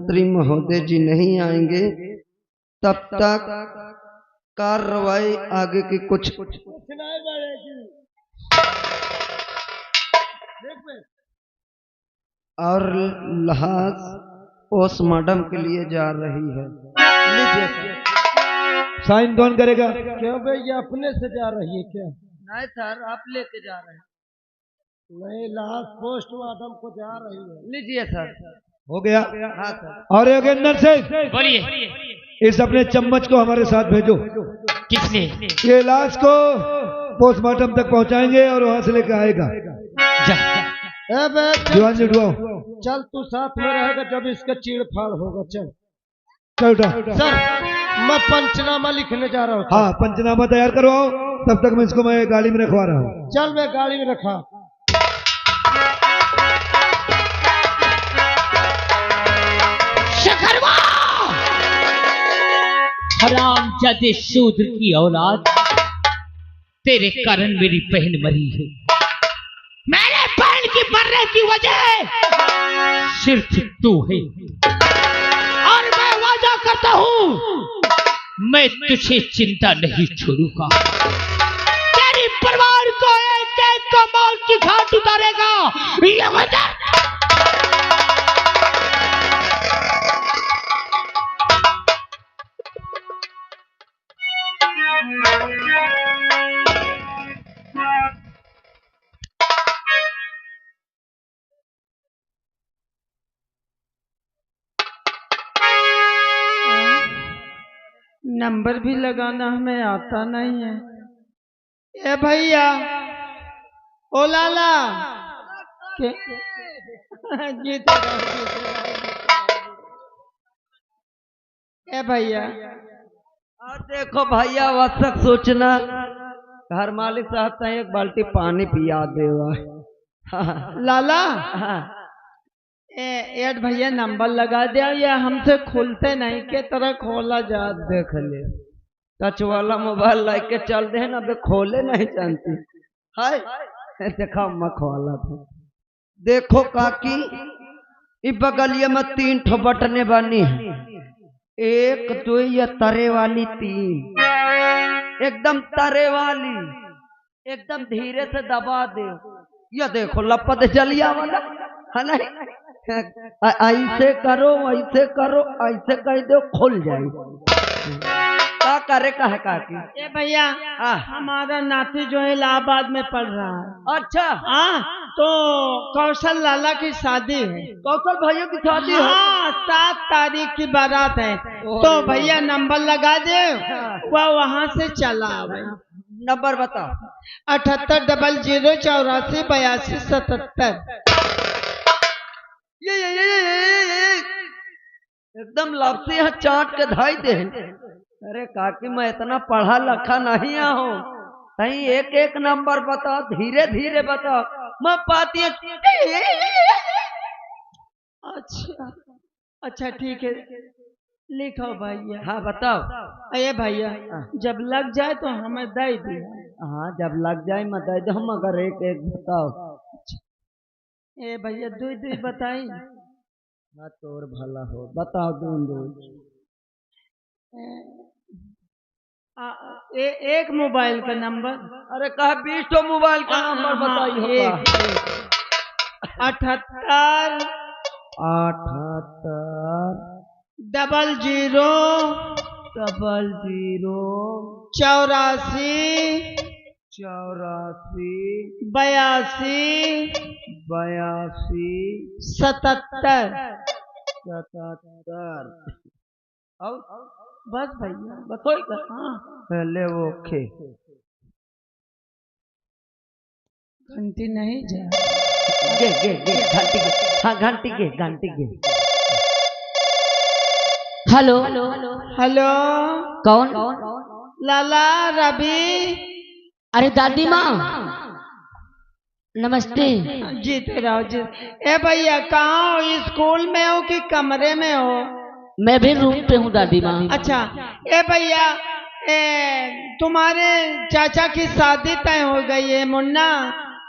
मंत्री महोदय जी नहीं आएंगे तब तक कार्रवाई आगे की कुछ और लाश पोस्टमार्टम के लिए जा रही है। लीजिए साइन कौन करेगा? क्यों भैया अपने से जा रही है क्या? नहीं सर, आप लेके जा रहे हैं। नहीं, लाश पोस्टमार्टम को जा रही है। लीजिए सर। हो गया। हाँ सर। और योगेंद्र से बोलिए। इस अपने चम्मच को हमारे साथ भेजो। किसने? ये लाश को पोस्टमार्टम तक पहुंचाएंगे और वहां से लेकर आएगा। जवान जी उठाओ। चल तू साथ में रहेगा जब इसका चीड़ फाड़ होगा। चल चल उठा। सर मैं पंचनामा लिखने जा रहा हूँ। हाँ पंचनामा तैयार करवाओ, तब तक मैं इसको गाड़ी में रखवा रहा हूँ। चल मैं गाड़ी में रखा। हराम जादे शूद्र की औलाद, तेरे कारण मेरी बहन मरी है। मेरे बहन की मरने की वजह सिर्फ तू है और मैं वादा करता हूं मैं तुझे चिंता नहीं छोड़ूंगा। तेरी परिवार को एक एक को मौत की घाट उतारेगा ये वजह। नंबर भी लगाना हमें आता नहीं है। ए भैया, ओ लाला जीते रहो। ए भैया, और देखो भैया, आवश्यक सूचना, घर मालिक साहब से एक बाल्टी पानी पिया देवा। लाला एड भैया नंबर लगा दिया या हमसे खुलते नहीं के तरह खोला जा। देख ले, टच वाला मोबाइल लेके चल दे ना, बे खोले नहीं जानती। हाय देखा मख वाला था। देखो काकी, इस बगलिया में 3 ठो बटने बनी है। 1 2 या तरे वाली 3, एकदम तरे वाली, एकदम धीरे से दबा दे। या देखो लपत जलिया वाला है नहीं। ऐसे करो, ऐसे करो, ऐसे कर दो, खुल जाए। क्या करे का है काकी? ए भैया, हमारा नाती जो है इलाहाबाद में पढ़ रहा है। अच्छा हाँ, तो कौशल लाला की शादी है। कौशल भैया की शादी है? हाँ, 7 तारीख की बारात है। तो भैया नंबर लगा दे, वह वहाँ से चला आवे। नंबर बताओ। 78 00 84 82 77। ये एकदम लापसी यहाँ चाट के धाई दे। अरे काकी, मैं इतना पढ़ा लिखा नहीं हूँ। कहीं एक एक नंबर बताओ, धीरे धीरे बताओ, मैं पाती। अच्छा अच्छा ठीक है, लिखो भैया। हाँ बताओ। अरे भैया, जब लग जाए तो हमें दे दिया। हाँ जब लग जाए मैं दे दो, मगर एक एक बताओ। ए भैया 2 2 बताई। हाँ तोर भला हो, बताओ 2 2। एक मोबाइल का नंबर। अरे कहा 20 तो मोबाइल का नंबर बताइए। 78 00 84 82 77। बस भैया, बताओ। हाँ पहले वो खे घंटी नहीं जा। गे घंटी गे। हाँ घंटी गे। हेलो हेलो, कौन? लाला रवि। अरे दादी माँ नमस्ते। जीते रहो जी। ए भैया, कहाँ हो? स्कूल में हो कि कमरे में हो? मैं भी रूम पे हूँ दादी माँ। अच्छा। ए भैया, तुम्हारे चाचा की शादी तय हो गई है मुन्ना।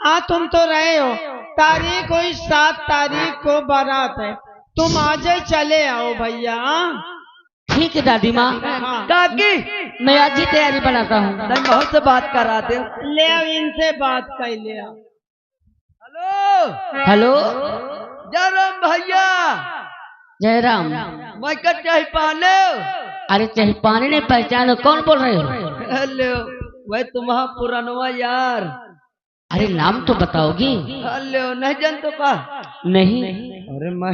हाँ तुम तो रहे हो। तारीख हुई 7 तारीख को बारात है। तुम आज ही चले आओ भैया। ठीक है दादी माँ, हाँ। काकी मैं आज ही तैयारी बनाता हूँ। नहीं बहुत से बात करा दे। ले आओ, इनसे बात कर ले आओ। हेलो हेलो, जयराम भैया, जयराम। मैं कट चाही पाले। अरे चाहे पानी नहीं पहचानो, कौन बोल रहे हो? हेलो, वह तुम्हारा पुरानवा यार। अरे नाम तो बताओगी? हेलो, नहीं जानते का? नहीं। अरे मैं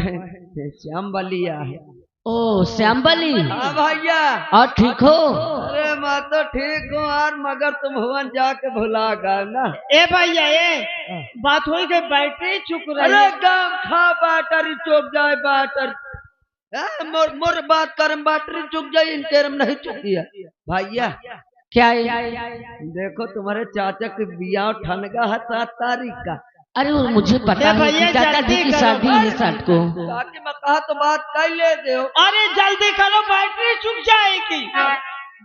श्याम बलिया है। ओ श्याम बली। हाँ भैया। और ठीक हो? अरे मैं तो ठीक हूँ यार, मगर तुम भवन जाके भुला गए ना। ए भैया, ये बात हो गई, बैटरी चुक रही अरे है। काम खा बैटरी चुक जाए बैटरी। मोर मोर बात करम बैटरी चुक जाए, इन तेरम नहीं चुकी है भैया। क्या है? देखो तुम्हारे चाचा की बियाह ठनगा है 7 तारीख का। अरे वो मुझे पता है कि चाचा जी की शादी है 7 को। काकी मैं कहा तो बात कर ले दे। अरे जल्दी करो, बैटरी चुक जाएगी।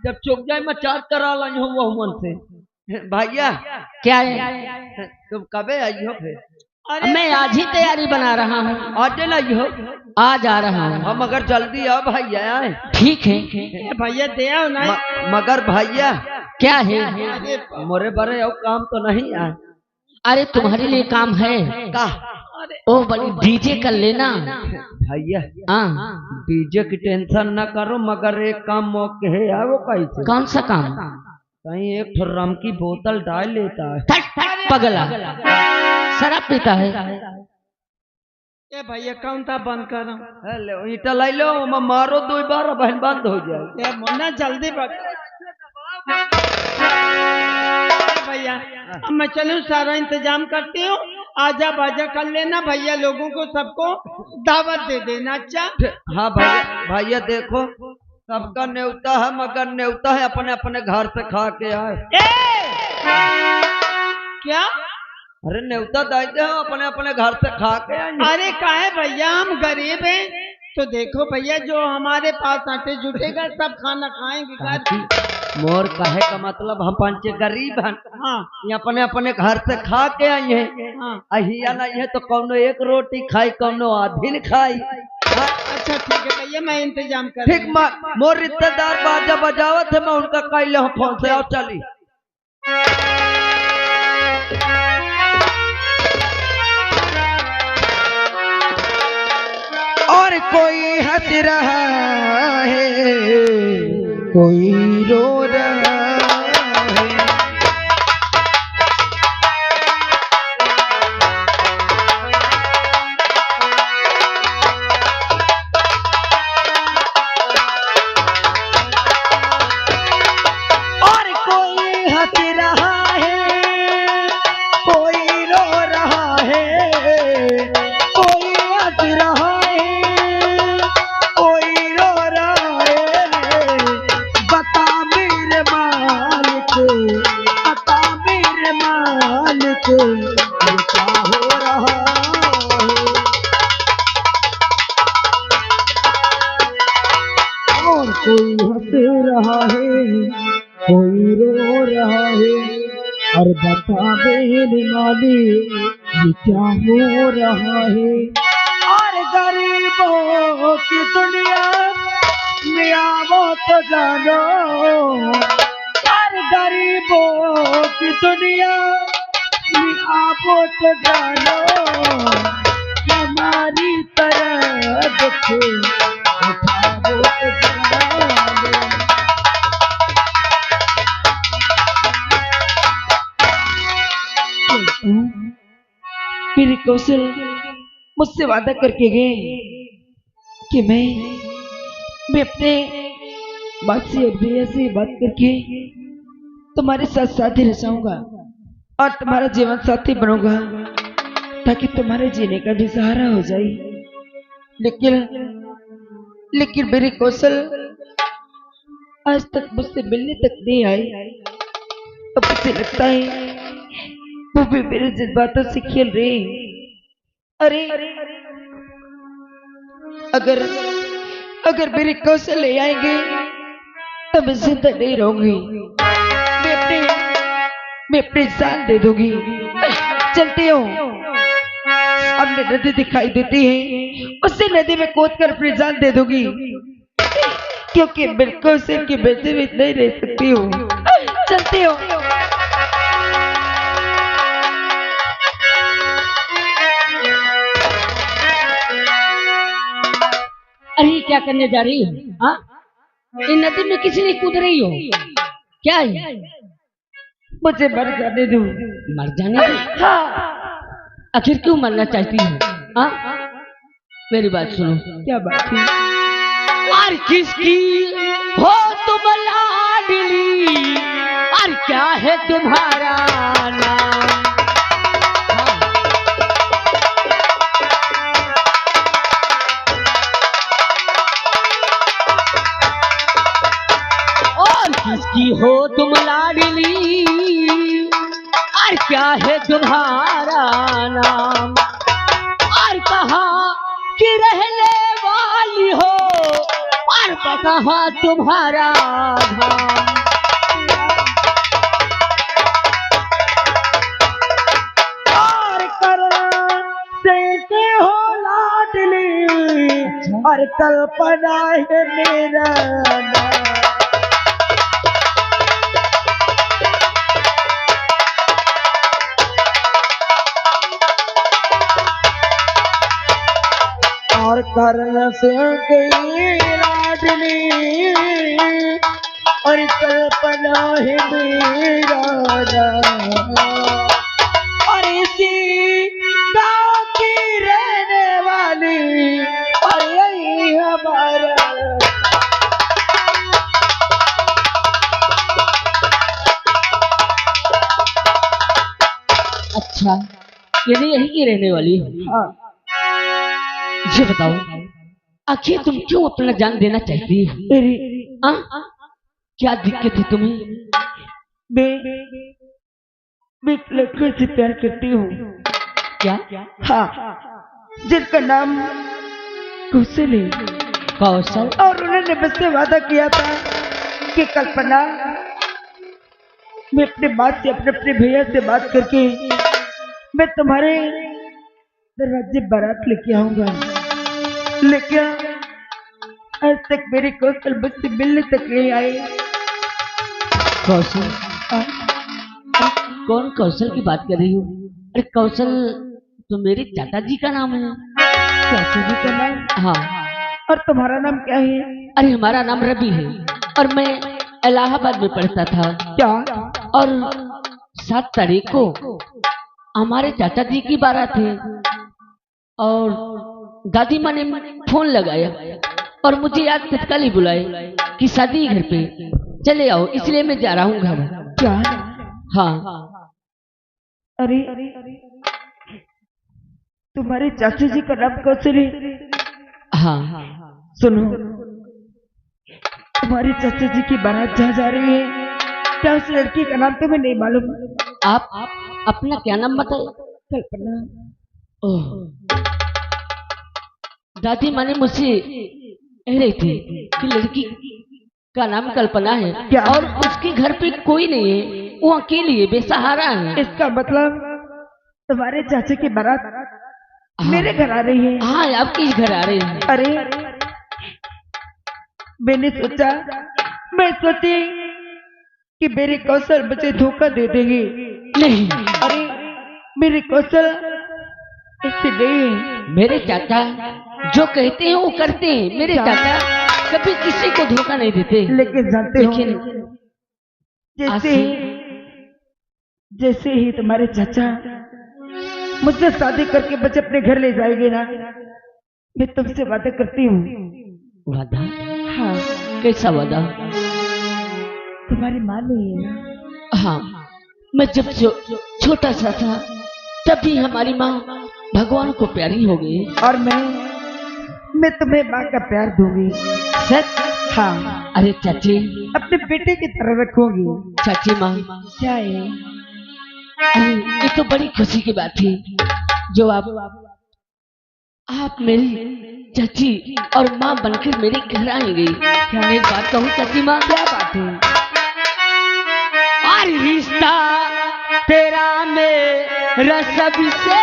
जब चुक जाए मैं चार्ज करा लाई हूँ वो मन से। भैया क्या है? तुम कबे आई हो फिर? अरे मैं आज ही तैयारी बना रहा हूँ। आज लाई हो? आज आ रहा हूँ। हम मगर जल्दी आओ भैया। ठीक है। ए भैया दे आओ ना। मगर भैया क्या है? मोरे बड़े और काम तो नहीं आए। अरे तुम्हारे लिए काम है। का? ओ बड़ी डीजे कर लेना भैया। हाँ। डीजे की टेंशन न करो, मगर एक काम मौके है यार। वो कैसे? कौन सा काम? कहीं एक ठो रम की बोतल डाल लेता है। थट थट पगला, शराब पीता है। ए भैया कौन था, बंद करो। हेलो, ईटा लाई लो, मैं मारो 2 बार बहन बंद हो जाए। ए मुन्ना जल्दी भैया, अब मैं चलूं, सारा इंतजाम करती हूँ। आजा बाजा कर लेना भैया, लोगों को सबको दावत दे देना। अच्छा हाँ भैया। भैया देखो, सबका न्योता है, मगर न्योता है अपने अपने घर से खा के आए। क्या? अरे न्योता दायते हो, अपने अपने घर से खा के आए। अरे काहे भैया, हम गरीब हैं तो देखो भैया, जो हमारे पास आटे जुटेगा सब खाना खाएंगे घर। मोर कहे का मतलब हम पंचे गरीब हैं। हाँ ये अपने अपने घर से खा के आई है। हाँ। अहिया नहीं है तो कौनो एक रोटी खाई, कौनो आधी खाई। हाँ? अच्छा ठीक है भैया, मैं इंतजाम कर। ठीक, मोर रिश्तेदार बाजा बजावत है, मैं उनका कह ले फोन से। आओ चली। और कोई हंस रहा है, कोई रो रहा है। और कोई हंस रहा है, कोई रो रहा है, कोई हंस रहा है, कोई रो रहा है। बता मेरे मालिक, बता मेरे मालिक, ये क्या हो रहा है। और कोई हंस रहा है, कोई रो रहा है। और बता मेरे मालिक, ये क्या हो रहा है। और गरीबों की दुनिया में आवो तो जानो, और गरीबों की दुनिया में आवो तो जानो। हमारी तरह दुख उठाओ तो जानो। मेरे कौशल मुझसे वादा करके गए कि मैं अपने बासी और भैया से बात करके तुम्हारे साथ साथी रह जाऊंगा और तुम्हारा जीवन साथी बनूंगा, ताकि तुम्हारे जीने का भी सहारा हो जाए। लेकिन मेरे कौशल आज तक मुझसे मिलने तक नहीं आए। अब मुझे लगता है वो भी मेरे जज्बातों से खेल रहे हैं। अरे अगर मेरे कौशल ले आएंगे तो मैं जिंदा नहीं रहूंगी, मैं अपनी जान दे दूंगी। चलती हूँ, सामने नदी दिखाई देती है उसी नदी में कूद कर अपनी जान दे दूंगी, क्योंकि बिल्कुल से के बेटे में नहीं रह सकती हूँ। चलती हूँ। अरे क्या करने जा रही हो? हाँ, इन नदी में किसी ने कूद रही हो? क्या है? मुझे मर जाने दो। मर जाने दो? हाँ। आखिर क्यों मरना चाहती हो? हाँ, मेरी बात सुनो। क्या बात है? और किसकी हो तुम लाडली, और क्या है तुम्हारा नाम? और किसकी हो तुम लाडली, और क्या है तुम्हारा नाम? और कहाँ की रहने वाली हो, और कहाँ तुम्हारा धाम? और करना देते हो लाडली, और कल्पना है मेरा नाम। और कर्ण से गई लाडली, और कल्पना है मेरा नाम। और इसी गाँव की रहने वाली, और यही हमारा। अच्छा, यही की रहने वाली हो? हाँ। ये बताओ, आखिर तुम क्यों अपना जान देना चाहती हो? मेरी क्या दिक्कत है तुम्हें? मैं एक लड़के से प्यार करती हूँ। क्या? हाँ, जिनका नाम कौशल है। कौशल? और उन्होंने मुझसे वादा किया था कि कल्पना, मैं अपने माँ से, अपने भैया से बात करके मैं तुम्हारे दरवाजे बारात लेके आऊंगा। लेकिन आज तक मेरे कौशल मुझसे मिलने तक नहीं आए। कौशल? कौन कौशल की बात कर रही हो? अरे कौशल तो मेरे चाचा जी का नाम है। चाचा जी का नाम? हाँ। और तुम्हारा नाम क्या है? अरे हमारा नाम रवि है, और मैं इलाहाबाद में पढ़ता था। क्या? और 7 तारीख को हमारे चाचा जी की बारात है, और दादी माँ ने फोन लगाया और मुझे आज तत्काल ही बुलाए कि शादी घर पे चले आओ, इसलिए मैं जा रहा हूँ घर। क्या? हाँ। अरे तुम्हारे चाचा जी का नाम कौशल है? हाँ। सुनो, तुम्हारे चाचा जी की बारात जहाँ जा रही है, क्या उस लड़की का नाम तुम्हें नहीं मालूम? आप अपना क्या नाम बताए? कल्पना। ओह, दादी माँ ने मुझसे कह रही थी कि लड़की का नाम कल्पना है। क्या? और उसके घर पे कोई नहीं है, वो अकेली है, बेसहारा है। इसका मतलब तुम्हारे चाचा की बारात मेरे घर आ रही है? हाँ, आपके घर आ रही है। अरे मैं सोची कि मेरे कौशल मुझे धोखा दे देंगे। नहीं, अरे मेरे कौशल ऐसे नहीं है। मेरे चाचा जो कहते हैं वो करते हैं। मेरे क्या? चाचा कभी किसी को धोखा नहीं देते। लेकिन जानते हो, लेकिन जैसे ही तुम्हारे चाचा मुझसे शादी करके बच्चे अपने घर ले जाएंगे ना, मैं तुमसे वादा करती हूँ। वादा? हाँ। कैसा वादा? तुम्हारी माँ नहीं है ना? हाँ, मैं जब छोटा सा था तभी हमारी माँ भगवान को प्यारी हो गई। और मैं तुम्हें माँ का प्यार दूंगी। सच? हाँ। अरे चाची, अपने बेटे की तरह रखोगी। चाची माँ, क्या है? अरे ये तो बड़ी खुशी की बात थी जो आप मेरी चाची और माँ बनकर मेरे घर आएंगी। क्या एक बात कहूँ चाची माँ? क्या बात है? और रिश्ता तेरा मेरा सबसे